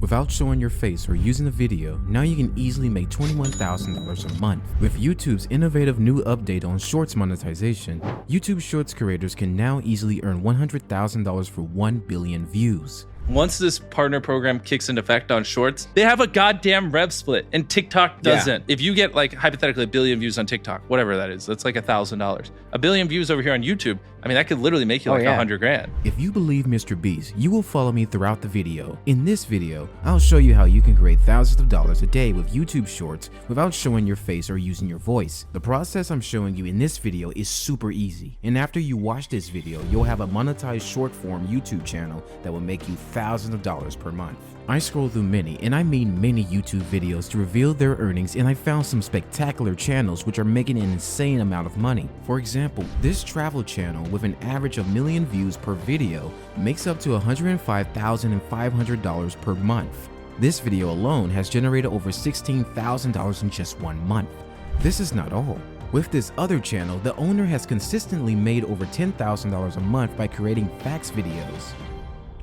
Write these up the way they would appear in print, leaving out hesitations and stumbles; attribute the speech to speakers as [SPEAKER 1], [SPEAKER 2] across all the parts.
[SPEAKER 1] Without showing your face or using the video, now you can easily make $21,000 a month. With YouTube's innovative new update on Shorts monetization, YouTube Shorts creators can now easily earn $100,000 for 1 billion views.
[SPEAKER 2] Once this partner program kicks into effect on Shorts, they have a goddamn rev split, and TikTok doesn't. If you get like hypothetically 1 billion views on TikTok, whatever that is, that's like $1,000. 1 billion views over here on YouTube, I mean, that could literally make you like 100 grand.
[SPEAKER 1] If you believe Mr. Beast, you will follow me throughout the video. In this video, I'll show you how you can create thousands of dollars a day with YouTube Shorts without showing your face or using your voice. The process I'm showing you in this video is super easy, and after you watch this video, you'll have a monetized short form YouTube channel that will make you thousands of dollars per month. I scrolled through many, and I mean many YouTube videos to reveal their earnings, and I found some spectacular channels which are making an insane amount of money. For example, this travel channel with an average of 1 million views per video makes up to $105,500 per month. This video alone has generated over $16,000 in just 1 month. This is not all. With this other channel, the owner has consistently made over $10,000 a month by creating facts videos.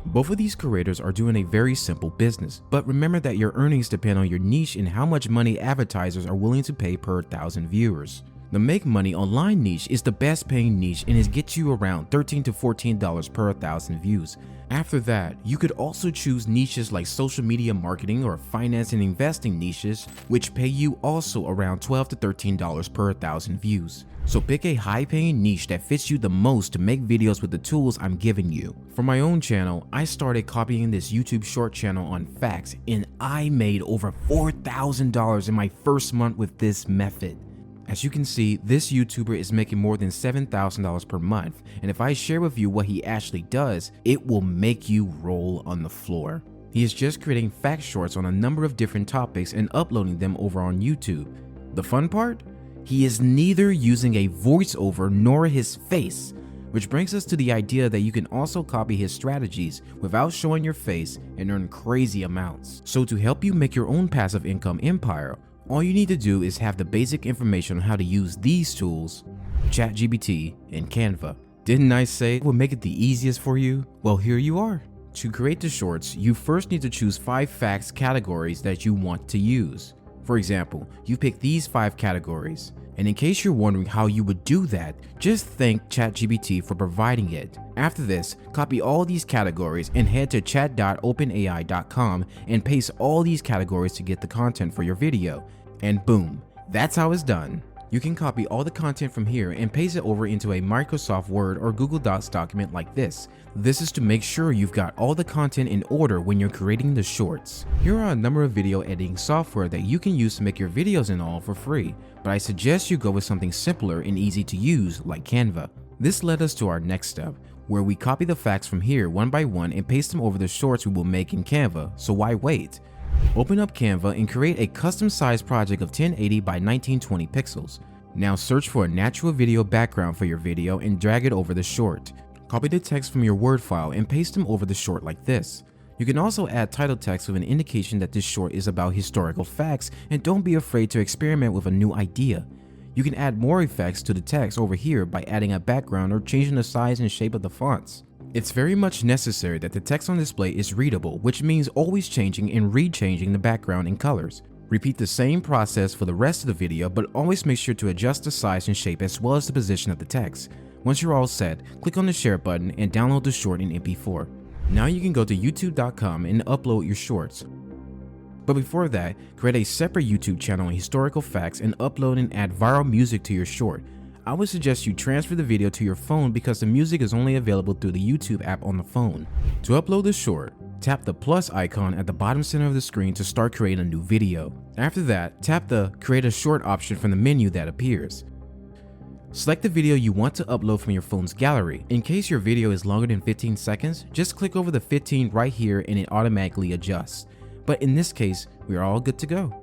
[SPEAKER 1] Both of these creators are doing a very simple business, but remember that your earnings depend on your niche and how much money advertisers are willing to pay per 1,000 viewers. The make money online niche is the best paying niche and it gets you around $13 to $14 per 1,000 views. After that, you could also choose niches like social media marketing or finance and investing niches, which pay you also around $12 to $13 per 1,000 views. So pick a high paying niche that fits you the most to make videos with the tools I'm giving you. For my own channel, I started copying this YouTube short channel on facts and I made over $4,000 in my first month with this method. As you can see, this YouTuber is making more than $7,000 per month, and if I share with you what he actually does, it will make you roll on the floor. He is just creating fact shorts on a number of different topics and uploading them over on YouTube. The fun part? He is neither using a voiceover nor his face, which brings us to the idea that you can also copy his strategies without showing your face and earn crazy amounts. So to help you make your own passive income empire, all you need to do is have the basic information on how to use these tools, ChatGPT and Canva. Didn't I say it would make it the easiest for you? Well, here you are. To create the shorts, you first need to choose 5 facts categories that you want to use. For example, you pick these 5 categories. And in case you're wondering how you would do that, just thank ChatGPT for providing it. After this, copy all these categories and head to chat.openai.com and paste all these categories to get the content for your video. And boom, that's how it's done. You can copy all the content from here and paste it over into a Microsoft Word or Google Docs document like this. This is to make sure you've got all the content in order when you're creating the shorts. Here are a number of video editing software that you can use to make your videos and all for free, but I suggest you go with something simpler and easy to use like Canva. This led us to our next step, where we copy the facts from here one by one and paste them over the shorts we will make in Canva, so why wait? Open up Canva and create a custom sized project of 1080 by 1920 pixels. Now search for a natural video background for your video and drag it over the short. Copy the text from your Word file and paste them over the short like this. You can also add title text with an indication that this short is about historical facts, and don't be afraid to experiment with a new idea. You can add more effects to the text over here by adding a background or changing the size and shape of the fonts. It's very much necessary that the text on display is readable, which means always changing and rechanging the background and colors. Repeat the same process for the rest of the video, but always make sure to adjust the size and shape as well as the position of the text. Once you're all set, click on the share button and download the short in MP4. Now you can go to youtube.com and upload your shorts. But before that, create a separate YouTube channel on historical facts and upload and add viral music to your short. I would suggest you transfer the video to your phone because the music is only available through the YouTube app on the phone. To upload the short, tap the plus icon at the bottom center of the screen to start creating a new video. After that, tap the Create a Short option from the menu that appears. Select the video you want to upload from your phone's gallery. In case your video is longer than 15 seconds, just click over the 15 right here and it automatically adjusts. But in this case, we are all good to go.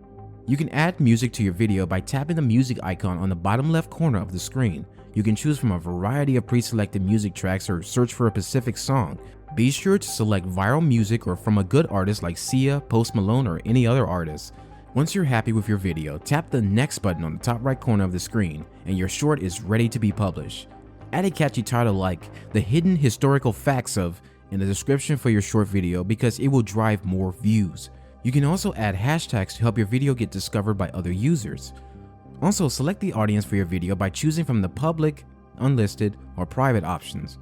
[SPEAKER 1] You can add music to your video by tapping the music icon on the bottom left corner of the screen. You can choose from a variety of pre-selected music tracks or search for a specific song. Be sure to select viral music or from a good artist like Sia, Post Malone, or any other artist. Once you're happy with your video, tap the next button on the top right corner of the screen and your short is ready to be published. Add a catchy title like The Hidden Historical Facts of, in the description for your short video because it will drive more views. You can also add hashtags to help your video get discovered by other users. Also, select the audience for your video by choosing from the public, unlisted, or private options.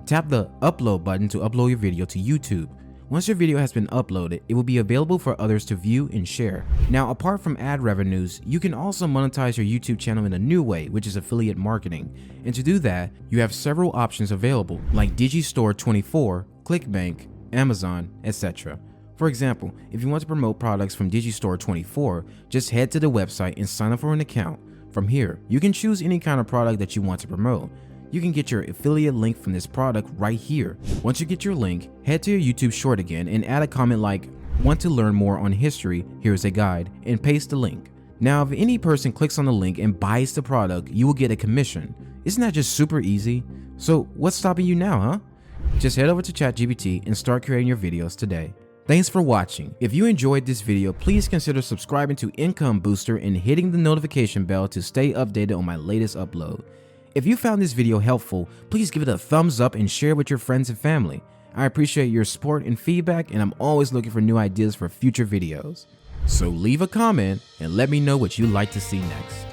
[SPEAKER 1] Tap the upload button to upload your video to YouTube. Once your video has been uploaded, it will be available for others to view and share. Now, apart from ad revenues, you can also monetize your YouTube channel in a new way, which is affiliate marketing. And to do that, you have several options available, like Digistore24, ClickBank, Amazon, etc. For example, if you want to promote products from Digistore24, just head to the website and sign up for an account. From here, you can choose any kind of product that you want to promote. You can get your affiliate link from this product right here. Once you get your link, head to your YouTube short again and add a comment like, "Want to learn more on history? Here's a guide," and paste the link. Now, if any person clicks on the link and buys the product, you will get a commission. Isn't that just super easy? So what's stopping you now, huh? Just head over to ChatGPT and start creating your videos today. Thanks for watching. If you enjoyed this video, please consider subscribing to Income Booster and hitting the notification bell to stay updated on my latest upload. If you found this video helpful, please give it a thumbs up and share with your friends and family. I appreciate your support and feedback, and I'm always looking for new ideas for future videos. So leave a comment and let me know what you'd like to see next.